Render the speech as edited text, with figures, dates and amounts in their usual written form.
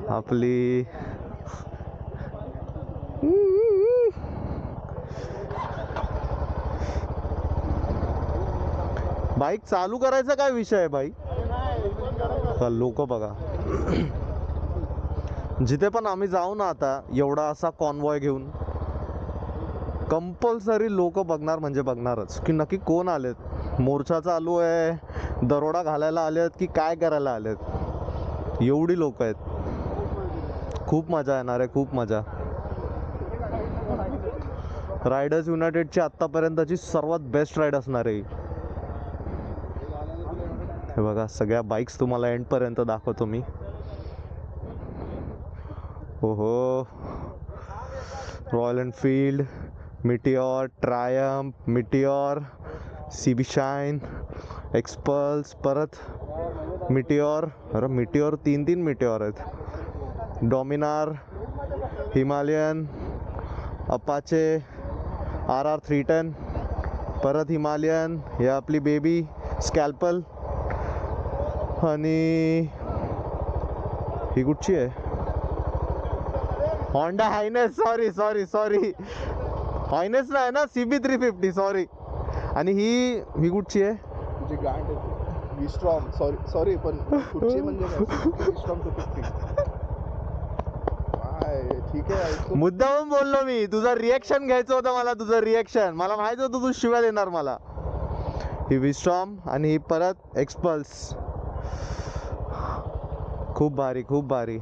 आपली बाईक चालू करायचा काय विषय आहे बाई. लोक बघा जिथे पण आम्ही जाऊ ना आता एवढा असा कॉन्वॉय घेऊन कंपल्सरी लोक बघणार म्हणजे बघणारच की नक्की कोण आलेत. मोर्चा चालू आहे, दरोडा घालायला आलेत की काय करायला आलेत. एवढी लोक आहेत. खूप मजा येणार आहे, खूप मजा. रायडर्स युनायटेडची आत्तापर्यंतची सर्वात बेस्ट राईड असणार आहे. हे बघा सगळ्या बाईक्स तुम्हाला एंडपर्यंत दाखवतो मी. ओहो, Royal Enfield, Meteor, Triumph, Meteor, CB Shine, Xpulse, परत मिटिऑर. अरे मिटिऑर तीन मिटिऑर आहेत. डॉमिनार, हिमालयन, अपाचे, RR 310, परत हिमालयन, हे आपली बेबी स्कॅल्पल आणि ही कुठची आहे, होंडा हायनेस. सॉरी हायनेस नाही ना, CB 350 सॉरी. आणि ही कुठची आहे, विस्ट्रॉम. सॉरी पण कुठची म्हणजे विस्ट्रॉम 250. ठीक आहे, मुद्दामून बोललो मी. तुझं रिएक्शन घ्यायचं होतं मला, तुझं रिएक्शन. मला माहित होतं तू शिव्या देणार मला. ही विस्ट्रॉम आणि ही परत एक्सपल्स. खूप भारी, खूप भारी.